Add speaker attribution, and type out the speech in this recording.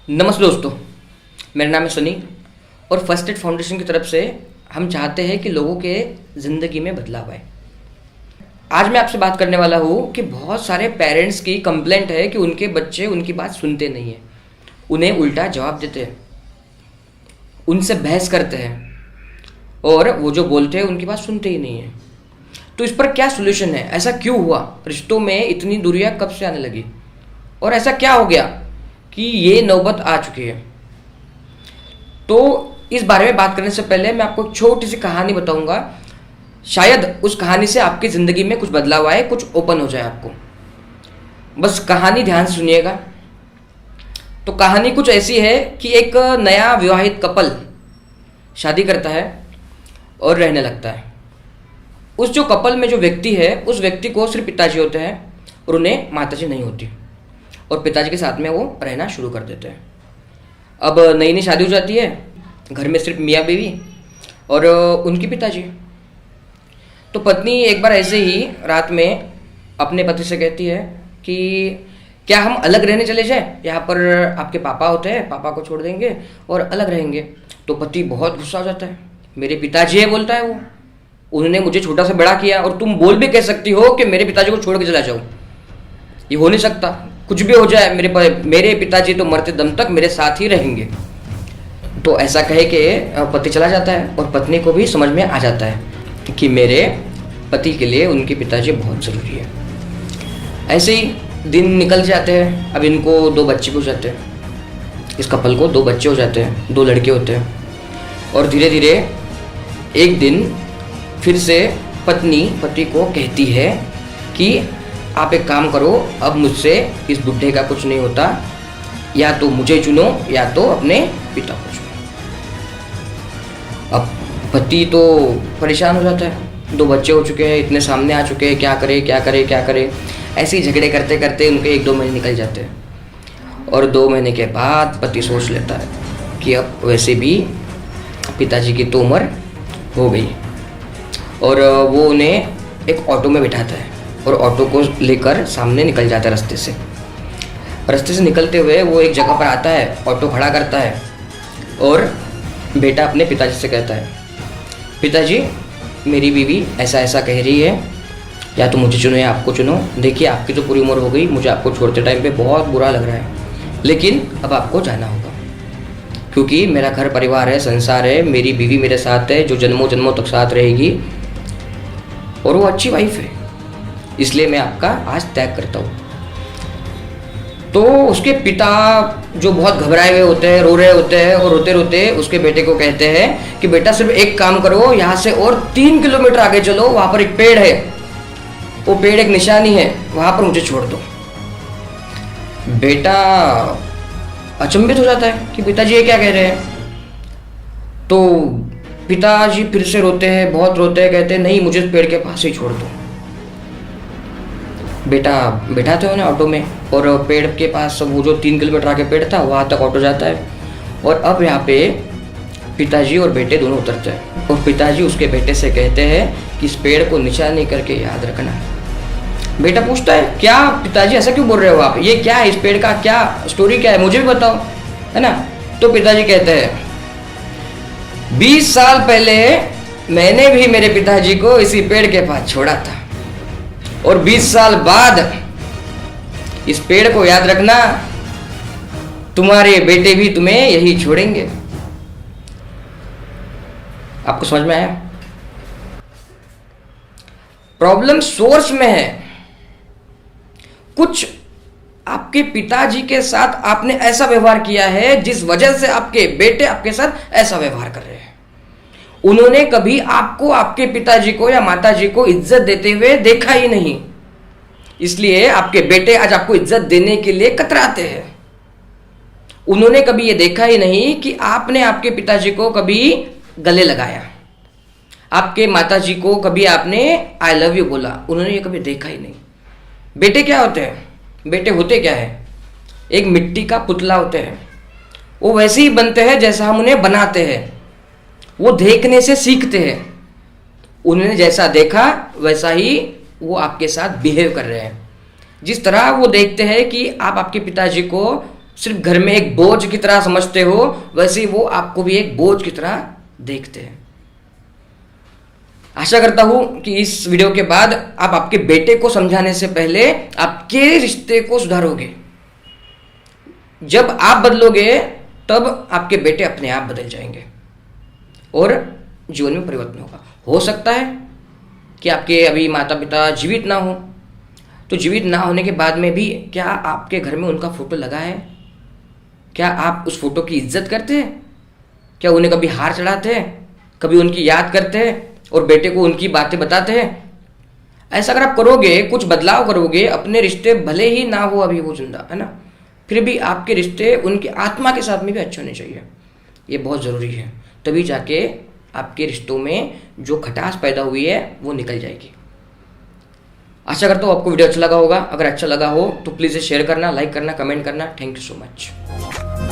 Speaker 1: नमस्ते दोस्तों, मेरा नाम है सनी और फर्स्ट एड फाउंडेशन की तरफ से हम चाहते हैं कि लोगों के ज़िंदगी में बदलाव आए। आज मैं आपसे बात करने वाला हूँ कि बहुत सारे पेरेंट्स की कंप्लेंट है कि उनके बच्चे उनकी बात सुनते नहीं हैं, उन्हें उल्टा जवाब देते हैं, उनसे बहस करते हैं और वो जो बोलते हैं उनकी बात सुनते ही नहीं हैं। तो इस पर क्या सोल्यूशन है? ऐसा क्यों हुआ? रिश्तों में इतनी दूरियां कब से आने लगी और ऐसा क्या हो गया कि ये नौबत आ चुकी है? तो इस बारे में बात करने से पहले मैं आपको एक छोटी सी कहानी बताऊंगा। शायद उस कहानी से आपकी ज़िंदगी में कुछ बदलाव आए, कुछ ओपन हो जाए आपको। बस कहानी ध्यान से सुनिएगा। तो कहानी कुछ ऐसी है कि एक नया विवाहित कपल शादी करता है और रहने लगता है। उस जो कपल में जो व्यक्ति है, उस व्यक्ति को सिर्फ पिताजी होते हैं और उन्हें माताजी नहीं होती, और पिताजी के साथ में वो रहना शुरू कर देते हैं। अब नई नई शादी हो जाती है, घर में सिर्फ मियाँ बीवी और उनके पिताजी। तो पत्नी एक बार ऐसे ही रात में अपने पति से कहती है कि क्या हम अलग रहने चले जाएं? यहाँ पर आपके पापा होते हैं, पापा को छोड़ देंगे और अलग रहेंगे। तो पति बहुत गुस्सा हो जाता है। मेरे पिताजी है, बोलता है वो, उन्होंने मुझे छोटा सा बड़ा किया और तुम बोल भी कह सकती हो कि मेरे पिताजी को छोड़ के चला जाओ? ये हो नहीं सकता। कुछ भी हो जाए, मेरे पिताजी तो मरते दम तक मेरे साथ ही रहेंगे। तो ऐसा कहे कि पति चला जाता है और पत्नी को भी समझ में आ जाता है कि मेरे पति के लिए उनके पिताजी बहुत ज़रूरी है। ऐसे ही दिन निकल जाते हैं। अब इनको 2 बच्चे हो जाते हैं, इस कपल को 2 बच्चे हो जाते हैं, 2 लड़के होते हैं। और धीरे धीरे एक दिन फिर से पत्नी पति को कहती है कि आप एक काम करो, अब मुझसे इस बुढ़े का कुछ नहीं होता, या तो मुझे चुनो या तो अपने पिता को चुनो। अब पति तो परेशान हो जाता है, 2 बच्चे हो चुके हैं, इतने सामने आ चुके हैं, क्या करे क्या करे क्या करे। ऐसे ही झगड़े करते करते उनके 1-2 महीने निकल जाते हैं। और 2 महीने के बाद पति सोच लेता है कि अब वैसे भी पिताजी की तो उम्र हो गई, और वो उन्हें एक ऑटो में बिठाता है और ऑटो को लेकर सामने निकल जाता है रास्ते से। रास्ते से निकलते हुए वो एक जगह पर आता है, ऑटो खड़ा करता है और बेटा अपने पिताजी से कहता है, पिताजी मेरी बीवी ऐसा ऐसा कह रही है, या तो मुझे चुनो या आपको चुनो। देखिए आपकी तो पूरी उम्र हो गई, मुझे आपको छोड़ते टाइम पे बहुत बुरा लग रहा है, लेकिन अब आपको जाना होगा क्योंकि मेरा घर परिवार है, संसार है, मेरी बीवी मेरे साथ है जो जन्मों जन्मों तक साथ रहेगी और वो अच्छी वाइफ है, इसलिए मैं आपका आज त्याग करता हूँ। तो उसके पिता जो बहुत घबराए हुए होते हैं, रो रहे होते हैं, और रोते रोते उसके बेटे को कहते हैं कि बेटा सिर्फ एक काम करो, यहाँ से और 3 किलोमीटर आगे चलो, वहाँ पर एक पेड़ है, वो पेड़ एक निशानी है, वहाँ पर मुझे छोड़ दो। बेटा अचंभित हो जाता है कि पिताजी ये क्या कह रहे हैं। तो पिताजी फिर से रोते हैं, बहुत रोते हैं, कहते हैं नहीं मुझे पेड़ के पास ही छोड़ दो। बेटा बैठाते हो ना ऑटो में, और पेड़ के पास वो जो 3 किलोमीटर आगे पेड़ था वहाँ तक ऑटो जाता है। और अब यहाँ पे पिताजी और बेटे दोनों उतरते हैं और पिताजी उसके बेटे से कहते हैं कि इस पेड़ को निशानी करके याद रखना। बेटा पूछता है क्या पिताजी ऐसा क्यों बोल रहे हो आप, ये क्या है, इस पेड़ का क्या स्टोरी क्या है, मुझे भी बताओ, है ना। तो पिताजी कहते हैं 20 साल पहले मैंने भी मेरे पिताजी को इसी पेड़ के पास छोड़ा था, और 20 साल बाद इस पेड़ को याद रखना, तुम्हारे बेटे भी तुम्हें यही छोड़ेंगे। आपको समझ में आया? प्रॉब्लम सोर्स में है। कुछ आपके पिताजी के साथ आपने ऐसा व्यवहार किया है जिस वजह से आपके बेटे आपके साथ ऐसा व्यवहार कर रहे हैं। उन्होंने कभी आपको, आपके पिताजी को या माताजी को इज्जत देते हुए देखा ही नहीं, इसलिए आपके बेटे आज आपको इज्जत देने के लिए कतराते हैं। उन्होंने कभी ये देखा ही नहीं कि आपने आपके पिताजी को कभी गले लगाया, आपके माताजी को कभी आपने आई लव यू बोला, उन्होंने ये कभी देखा ही नहीं। बेटे क्या होते हैं? बेटे होते क्या है? एक मिट्टी का पुतला होते हैं। वो वैसे ही बनते हैं जैसा हम उन्हें बनाते हैं। वो देखने से सीखते हैं, उन्होंने जैसा देखा वैसा ही वो आपके साथ बिहेव कर रहे हैं। जिस तरह वो देखते हैं कि आप आपके पिताजी को सिर्फ घर में एक बोझ की तरह समझते हो, वैसे ही वो आपको भी एक बोझ की तरह देखते हैं। आशा करता हूं कि इस वीडियो के बाद आप आपके बेटे को समझाने से पहले आपके रिश्ते को सुधारोगे। जब आप बदलोगे तब आपके बेटे अपने आप बदल जाएंगे और जीवन में परिवर्तन होगा। हो सकता है कि आपके अभी माता पिता जीवित ना हो, तो जीवित ना होने के बाद में भी क्या आपके घर में उनका फोटो लगा है? क्या आप उस फोटो की इज्जत करते हैं? क्या उन्हें कभी हार चढ़ाते हैं? कभी उनकी याद करते हैं और बेटे को उनकी बातें बताते हैं? ऐसा अगर आप करोगे, कुछ बदलाव करोगे, अपने रिश्ते भले ही ना हो अभी वो जिंदा है ना, फिर भी आपके रिश्ते उनकी आत्मा के साथ में भी अच्छे होने चाहिए। ये बहुत ज़रूरी है, तभी जाके आपके रिश्तों में जो खटास पैदा हुई है वो निकल जाएगी। आशा करता हूँ आपको वीडियो अच्छा लगा होगा। अगर अच्छा लगा हो तो प्लीज़ शेयर करना, लाइक करना, कमेंट करना। Thank you so much.